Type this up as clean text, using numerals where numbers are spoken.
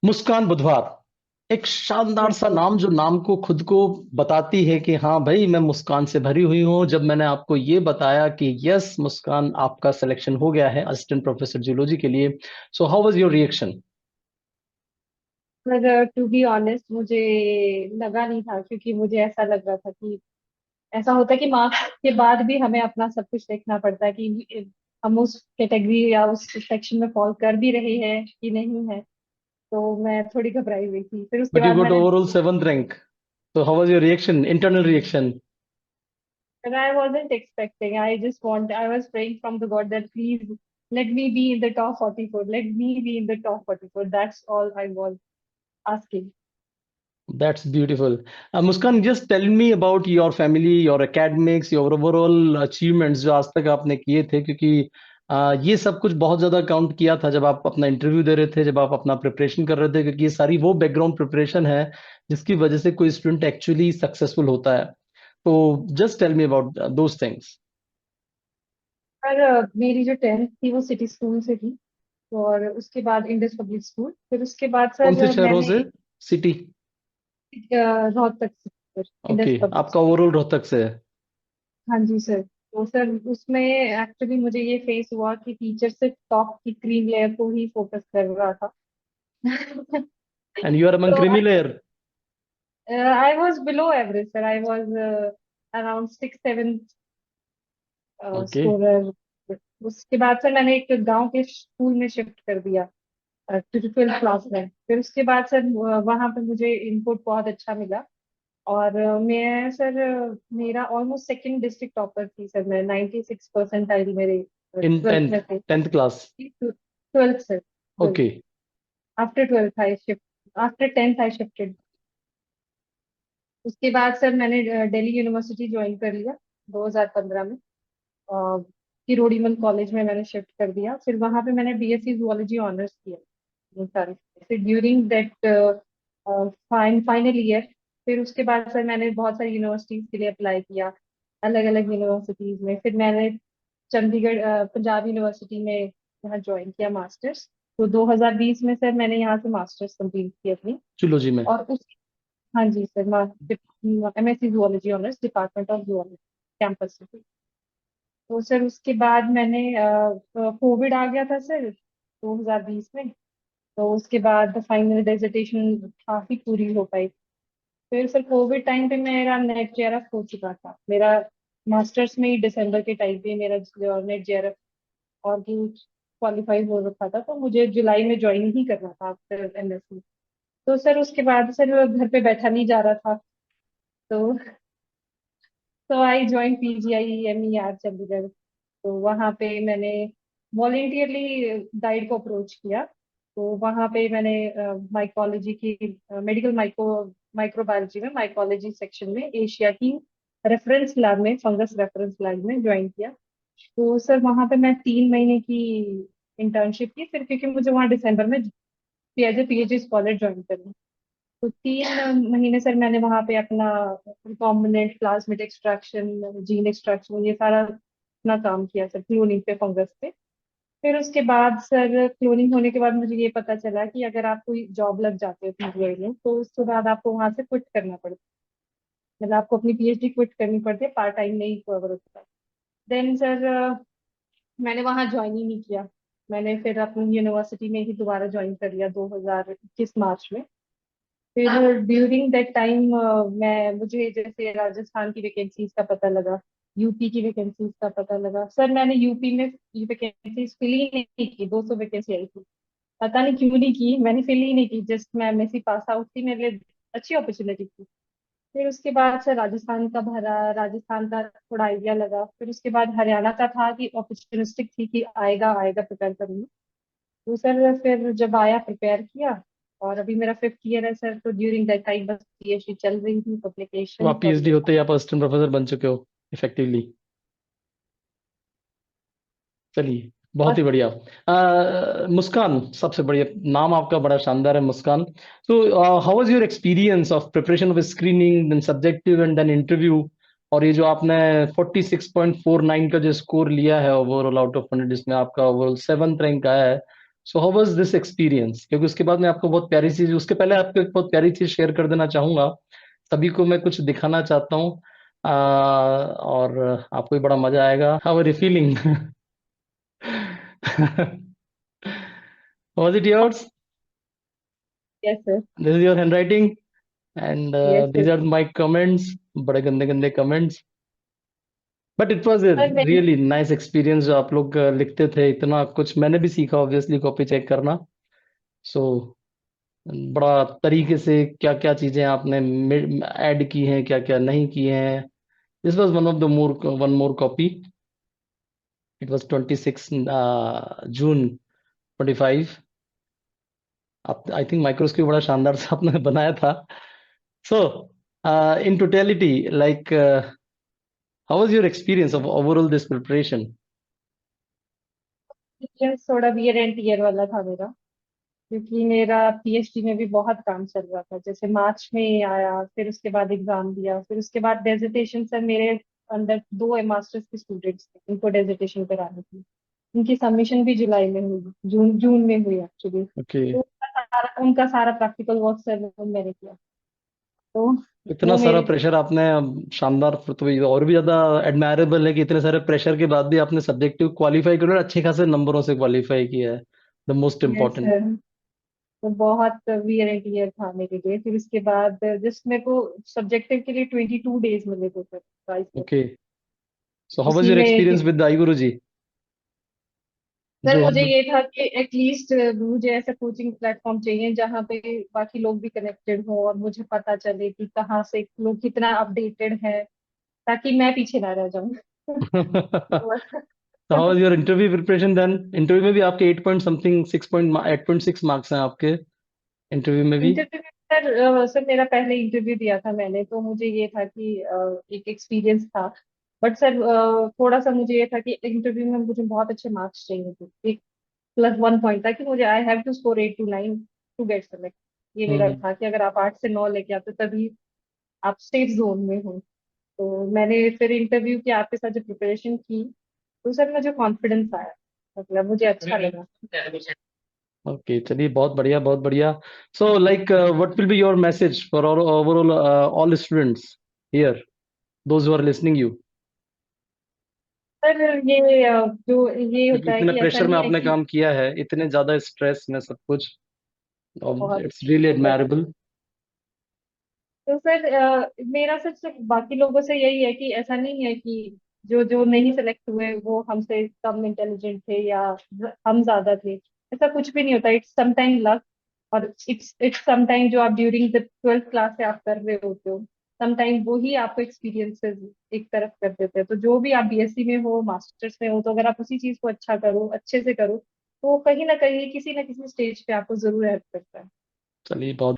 मुस्कान बुधवार, एक शानदार सा बिल्कुल। नाम, जो नाम को खुद को बताती है कि हाँ भाई, मैं मुस्कान से भरी हुई हूँ। जब मैंने आपको ये बताया कि यस मुस्कान, आपका सिलेक्शन हो गया है असिस्टेंट प्रोफेसर जियोलॉजी के लिए, so how was your reaction? पर टू बी ऑनेस्ट मुझे लगा नहीं था, क्योंकि मुझे ऐसा लग रहा था कि ऐसा होता है कि मार्क्स के बाद भी हमें अपना सब कुछ देखना पड़ता है कि हम उस कैटेगरी या उस सेक्शन में फॉल कर भी रहे हैं कि नहीं है। तो मैं थोड़ी घबराई हुई थी। फिर उसके बट यू बाद गोट मैंने, overall 7th rank, so how was your reaction, internal reaction? I wasn't expecting. I was praying from the God that please let me be in the top 44. Let me be in the top 44. That's all I was asking. That's beautiful. Muskan, just tell me about your family, your academics, your overall achievements जो आज तक आपने किए थे, क्योंकि ये सब कुछ बहुत ज्यादा काउंट किया था जब आप अपना इंटरव्यू दे रहे थे, जब आप अपना प्रिपरेशन कर रहे थे, क्योंकि ये सारी वो बैकग्राउंड प्रिपरेशन है जिसकी वजह से कोई स्टूडेंट एक्चुअली सक्सेसफुल होता है। तो just tell me about those things. पर मेरी जो 10th थी वो सिटी स्कूल से थी। और उसके बाद इंडस पब्लिक स्कूल। फिर उसके बाद कौन से सर शहरों मैंने से? सिटी? रोहतक से, सर ओके, इंडस पब्लिक। आपका ओवरऑल रोहतक से है। हाँ जी सर। तो सर उसमें एक्चुअली मुझे ये फेस हुआ कि टीचर सिर्फ टॉप की क्रीम लेयर को ही फोकस कर रहा था। एंड यू आर अमंग तो creamy layer? I was below average sir. I was around 6 7 okay. Scorer. उसके बाद सर मैंने एक गांव के स्कूल में शिफ्ट कर दिया 12th क्लास में। फिर उसके बाद सर वहां पे मुझे इनपुट बहुत अच्छा मिला। और मैं सर मेरा ऑलमोस्ट सेकंड डिस्ट्रिक्ट टॉपर थी सर। मैं 96 परसेंटाइल मेरे इन 12th 10th? में थे। 10th class? 12th sir, 12th। Okay. After 12th I shift, after 10th I shifted. उसके बाद सर मैंने दिल्ली यूनिवर्सिटी ज्वाइन कर लिया 2015 में। अ, किरोड़ीमल कॉलेज में मैंने शिफ्ट कर दिया। फिर वहां पे मैंने बीएससी जूलॉजी ऑनर्स किया। वो सारी फिर ड्यूरिंग दैट फाइनल ईयर। फिर उसके बाद सर मैंने बहुत सारी यूनिवर्सिटीज के लिए अप्लाई किया, अलग अलग यूनिवर्सिटीज में। फिर मैंने चंडीगढ़ पंजाब यूनिवर्सिटी में यहाँ ज्वाइन किया मास्टर्स। तो 2020 में सर मैंने यहाँ से मास्टर्स कंप्लीट की अपनी। जूलॉजी में? और उस, हाँ जी sir, MSc zoology honours, department of zoology, campus से। तो सर उसके बाद मैंने कोविड आ गया था सर 2020 में। तो उसके बाद फाइनल डेजिटेशन काफी पूरी हो पाई। फिर सर कोविड टाइम पे मेरा नेट जेआरएफ हो चुका था। मेरा मास्टर्स में ही दिसंबर के टाइम पे मेरा नेट जेआरएफ और भी क्वालिफाई हो रखा था। तो मुझे जुलाई में ज्वाइन ही करना था आफ्टर एमएससी। तो सर उसके बाद सर घर पे बैठा नहीं जा रहा था। तो I join PGI MER Chandigarh. तो वहाँ पे मैंने वॉलेंटियरली गाइड को अप्रोच किया। तो वहाँ पे मैंने माइकोलॉजी की, मेडिकल माइक्रोबायोलॉजी में माइकोलॉजी सेक्शन में एशिया की रेफरेंस लैब में, फंगस रेफरेंस लैब में ज्वाइन किया। तो सर वहाँ पे मैं 3 महीने की इंटर्नशिप की। फिर क्योंकि मुझे वहाँ दिसंबर में as a PhD scholar join करना, तो 3 महीने सर मैंने वहाँ पे अपना recombinant plasmid extraction, gene extraction, ये सारा अपना काम किया सर क्लोनिंग पे, फंगस पे। फिर उसके बाद सर क्लोनिंग होने के बाद मुझे ये पता चला कि अगर आपको जॉब लग जाती है पीजीआई में, तो उसके बाद आपको वहां से क्विट करना पड़ता है। मतलब आपको अपनी पीएचडी क्विट करनी पड़ती है, पार्ट टाइम नहीं कवर होता। देन सर मैंने वहां ज्वाइन ही नहीं किया। मैंने फिर अपनी यूनिवर्सिटी में ही दोबारा ज्वाइन कर लिया 2021 मार्च में। फिर ड्यूरिंग दैट टाइम मैं मुझे जैसे राजस्थान की वैकेंसीज का पता लगा, यूपी की वैकेंसीज का पता लगा। सर मैंने यूपी में वैकेंसीज फिल ही नहीं की। 200 वैकेंसी आई थी, पता नहीं क्यों नहीं की, मैंने फिल ही नहीं की। जस्ट मैं एमएससी पास आउट थी, मेरे लिए अच्छी अपॉर्चुनिटी थी। फिर उसके बाद सर राजस्थान का भरा, राजस्थान का थोड़ा आइडिया लगा। फिर उसके बाद हरियाणा का था कि अपॉर्चुनिस्टिक थी कि आएगा आएगा, प्रिपेयर करूंगी। तो सर फिर जब आया प्रिपेयर किया। और अभी मेरा 5th ईयर है सर। तो ड्यूरिंग दैट टाइम बस पीएचडी चल रही थी, तो पब्लिकेशन आप और पीएचडी ये होते सब। ही आप असिस्टेंट प्रोफेसर बन चुके हो इफेक्टिवली। चलिए, बहुत और ही बढ़िया। मुस्कान, सबसे बढ़िया नाम आपका, बड़ा शानदार है मुस्कान। तो how was your experience of preparation of screening, then subjective and then interview? और ये जो आपने 46.49 का जो स्कोर लिया है ओवरऑल आउट ऑफ 100, जिसमें आपका ओवरऑल 7th रैंक आया है, so how was this experience? क्योंकि उसके बाद मैं आपको बहुत प्यारी चीज, उसके पहले आपको एक बहुत प्यारी चीज शेयर कर देना चाहूंगा। सभी को मैं कुछ दिखाना चाहता हूँ, और आपको भी बड़ा मजा आएगा। How are you feeling? Was it yours? Yes sir. This is your handwriting, and yes these sir. are my comments. बड़े गंदे गंदे comments. But it was a sir मैंने रियली नाइस एक्सपीरियंस जो आप लोग लिखते थे, इतना कुछ मैंने भी सीखा ऑब्वियसली कॉपी चेक करना। सो बड़ा तरीके से क्या क्या चीजें आपने ऐड की हैं, क्या क्या नहीं की हैं। This was one of the more, one more copy. It was 26 जून 25। आप आई थिंक माइक्रोस्कोप बड़ा शानदार से आपने बनाया था। So in totality, like how was your experience of overall this preparation? Experience थोड़ा ईयर एंड ईयर वाला था मेरा, क्योंकि मेरा पीएचडी में भी बहुत काम चल रहा था। जैसे मार्च में आया, फिर उसके बाद एग्जाम दिया, फिर उसके बाद डेजिटेशन। सर मेरे अंदर दो मास्टर्स के स्टूडेंट्स थे, उनको डेजिटेशन करानी थी। उनकी सबमिशन भी जुलाई में हुई, जून जून में हुई एक्चुअली। ओके। तो उनका सारा प्रैक्टिकल वर्क सर मैंने किया। तो इतना वो सारा मेरे प्रेशर आपने, शानदार। फिर तो ये और भी ज्यादा एडमायरेबल है कि इतने सारे प्रेशर के बाद भी आपने सब्जेक्टिव क्वालिफाई कर, अच्छे खासे नंबरों से क्वालिफाई किया है। The most yes important. Sir. तो बहुत वियर एंड टीयर था मेरे लिए। फिर उसके बाद जिस मेरे को सब्जेक्टिव के लिए 22 डेज मिले थे सर, 22 दिन। ओके। सो हाउ वाज उसी योर में experience with I Guru ji? Sir जो मुझे हम। ये था कि एटलीस्ट मुझे ऐसा कोचिंग प्लेटफॉर्म चाहिए जहाँ पे बाकी लोग भी कनेक्टेड हो और मुझे पता चले कि कहाँ से लोग कितना अपडेटेड है, ताकि मैं पीछे ना रह जाऊँ। How was your interview preparation then? Interview में भी आपके 8 पॉइंट समथिंग, 8.6 मार्क्स हैं आपके इंटरव्यू में भी। इंटरव्यू सर, सर मेरा पहले इंटरव्यू दिया था मैंने, तो मुझे ये था कि एक एक्सपीरियंस था। बट सर थोड़ा सा मुझे ये था कि इंटरव्यू में मुझे बहुत अच्छे मार्क्स चाहिए थे। एक +1 पॉइंट था कि मुझे I have to score 8 to 9 to get select. ये मेरा हम्म। था कि अगर आप 8 से 9 लेके आते तभी आप सेफ जोन में हो। तो मैंने फिर इंटरव्यू की आपके साथ जो प्रिपरेशन की, तो सर मुझे कॉन्फिडेंस आया, मतलब मुझे अच्छा लगा। ओके, चलिए, बहुत बढ़िया, बहुत बढ़िया। So like what will be your message for overall all students here, those who are listening you? Sir ये जो ये क्योंकि होता है इतने कि ऐसा प्रेशर में नहीं है आपने कि काम किया है, इतने ज्यादा स्ट्रेस में सब कुछ, बहुत इट्स रियली बहुत बढ़िया। एडमायरेबल। तो सर मेरा सच बाकी लोगों से यही है कि ऐसा नहीं है कि जो जो नहीं सेलेक्ट हुए वो हमसे कम इंटेलिजेंट थे या हम ज्यादा थे। ऐसा कुछ भी नहीं होता। इट्स समटाइम लक, और इट्स समटाइम जो आप ड्यूरिंग द 12th क्लास से आप कर रहे होते हो, समटाइम वो ही आपको एक्सपीरियंसेस एक तरफ कर देते हैं। तो जो भी आप बीएससी में हो, मास्टर्स में हो, तो अगर आप उसी चीज को अच्छा करो, अच्छे से करो, तो कहीं ना किसी स्टेज पे आपको जरूर हेल्प करता है। चलिए, बहुत